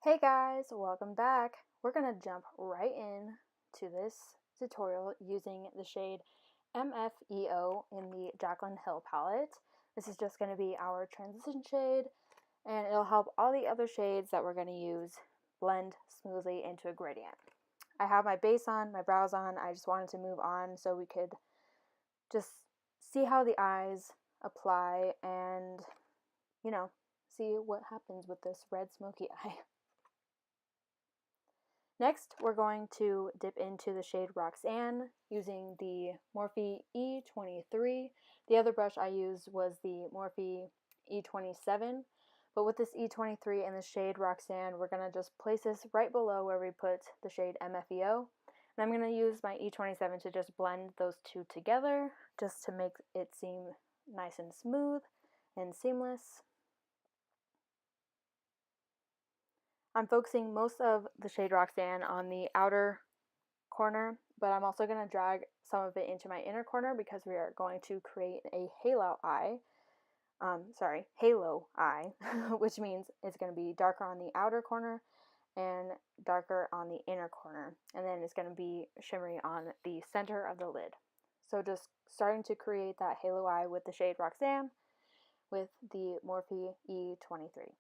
Hey guys, welcome back. We're going to jump right in to this tutorial using the shade MFEO in the Jaclyn Hill palette. This is just going to be our transition shade, and it'll help all the other shades that we're going to use blend smoothly into a gradient. I have my base on, my brows on. I just wanted to move on so we could just see how the eyes apply and, see what happens with this red smoky eye. Next, we're going to dip into the shade Roxanne using the Morphe E23. The other brush I used was the Morphe E27, but with this E23 and the shade Roxanne, we're going to just place this right below where we put the shade MFEO. And I'm going to use my E27 to just blend those two together, just to make it seem nice and smooth and seamless. I'm focusing most of the shade Roxanne on the outer corner, but I'm also going to drag some of it into my inner corner because we are going to create a halo eye, which means it's going to be darker on the outer corner and darker on the inner corner, and then it's going to be shimmery on the center of the lid. So just starting to create that halo eye with the shade Roxanne with the Morphe E23.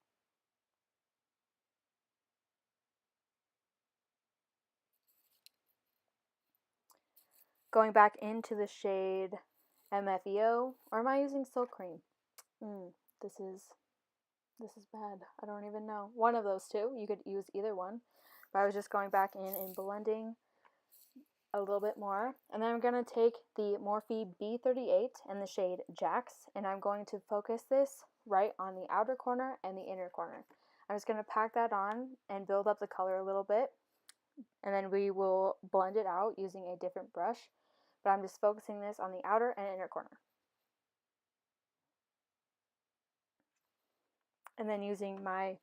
Going back into the shade MFEO, or am I using Silk Cream? This is bad. I don't even know. One of those two. You could use either one. But I was just going back in and blending a little bit more. And then I'm going to take the Morphe B38 and the shade Jax, and I'm going to focus this right on the outer corner and the inner corner. I'm just going to pack that on and build up the color a little bit. And then we will blend it out using a different brush. But I'm just focusing this on the outer and inner corner. And then using my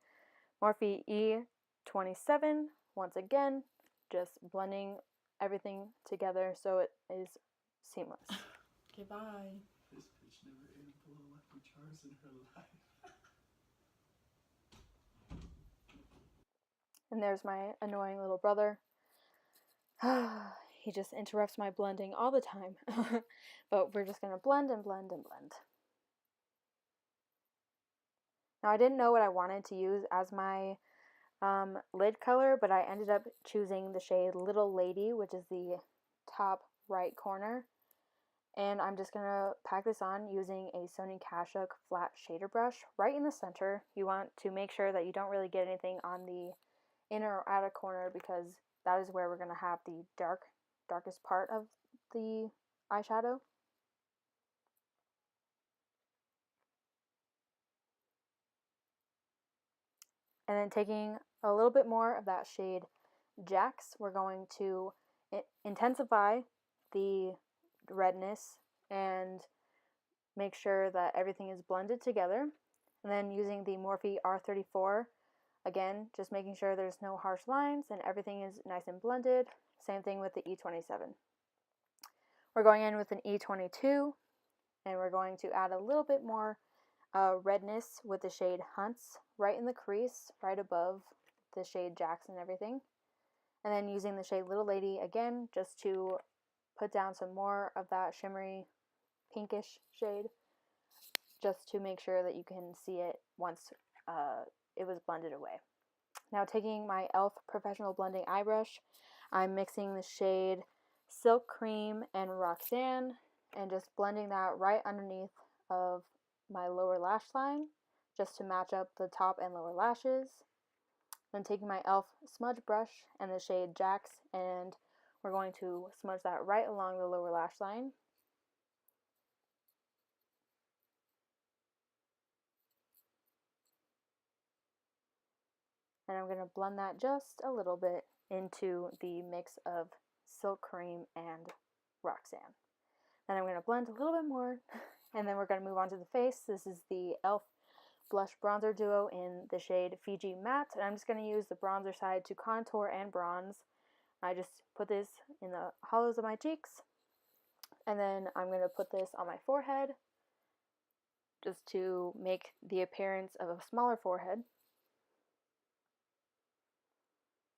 Morphe E27, once again, just blending everything together so it is seamless. Okay, bye. This bitch never ate a bowl of Lucky Charms in her life. And there's my annoying little brother. He just interrupts my blending all the time. But we're just going to blend and blend and blend. Now, I didn't know what I wanted to use as my lid color, but I ended up choosing the shade Little Lady, which is the top right corner. And I'm just going to pack this on using a Sonia Kashuk flat shader brush right in the center. You want to make sure that you don't really get anything on the inner or outer corner because that is where we're going to have the darkest part of the eyeshadow. And then taking a little bit more of that shade Jax, we're going to intensify the redness and make sure that everything is blended together. And then using the Morphe R34, again, just making sure there's no harsh lines and everything is nice and blended. Same thing with the E27. We're going in with an E22, and we're going to add a little bit more redness with the shade Hunts right in the crease, right above the shade Jax and everything. And then using the shade Little Lady again, just to put down some more of that shimmery pinkish shade, just to make sure that you can see it once it was blended away. Now taking my e.l.f. Professional Blending Eye Brush, I'm mixing the shade Silk Cream and Roxanne and just blending that right underneath of my lower lash line just to match up the top and lower lashes. Then taking my e.l.f. Smudge Brush and the shade Jax, and we're going to smudge that right along the lower lash line. And I'm going to blend that just a little bit into the mix of Silk Cream and Roxanne. Then I'm going to blend a little bit more, and then we're going to move on to the face. This is the e.l.f. Blush Bronzer Duo in the shade Fiji Matte, and I'm just going to use the bronzer side to contour and bronze. I just put this in the hollows of my cheeks, and then I'm going to put this on my forehead just to make the appearance of a smaller forehead.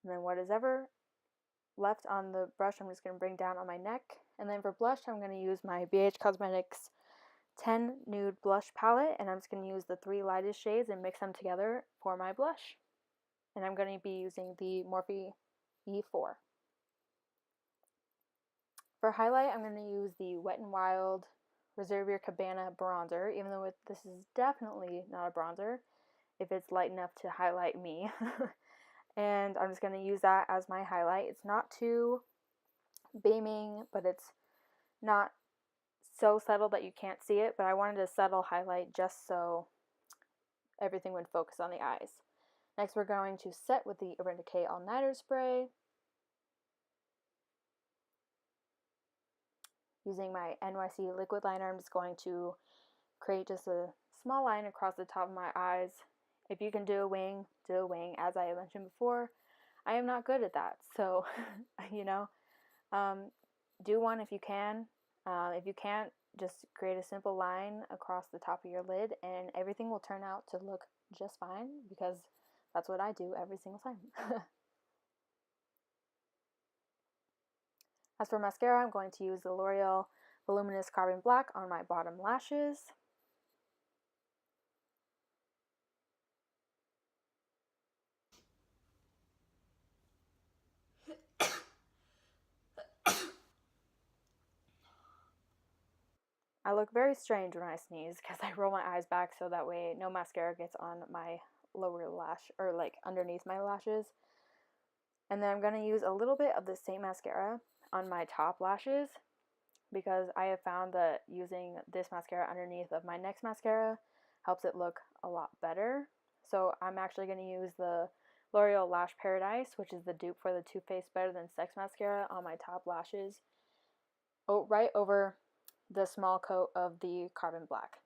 And then what is ever left on the brush, I'm just going to bring down on my neck. And then for blush, I'm going to use my BHCosmetics 10 Nude Blush Palette, and I'm just going to use the 3 lightest shades and mix them together for my blush. And I'm going to be using the Morphe E4. For highlight, I'm going to use the Wet n Wild Reserve Your Cabana bronzer, even though this is definitely not a bronzer, if it's light enough to highlight me. And I'm just going to use that as my highlight. It's not too beaming, but it's not so subtle that you can't see it, but I wanted a subtle highlight just so everything would focus on the eyes. Next, we're going to set with the Urban Decay All Nighter Spray. Using my NYC Liquid Liner, I'm just going to create just a small line across the top of my eyes. If you can do a wing, do a wing. As I mentioned before, I am not good at that, so you know, do one if you can. If you can't, just create a simple line across the top of your lid and everything will turn out to look just fine, because that's what I do every single time. As for mascara, I'm going to use the L'Oreal Voluminous Carbon Black on my bottom lashes. I look very strange when I sneeze because I roll my eyes back so that way no mascara gets on my lower lash, or like underneath my lashes. And then I'm going to use a little bit of the same mascara on my top lashes, because I have found that using this mascara underneath of my next mascara helps it look a lot better. So I'm actually going to use the L'Oreal Lash Paradise, which is the dupe for the Too Faced Better Than Sex mascara, on my top lashes, right over the small coat of the Carbon Black.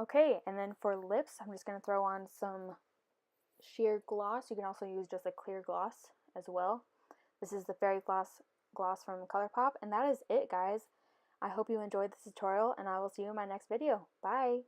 Okay, and then for lips, I'm just going to throw on some sheer gloss. You can also use just a clear gloss as well. This is the Fairy Floss gloss from Colourpop, and that is it, guys. I hope you enjoyed this tutorial, and I will see you in my next video. Bye!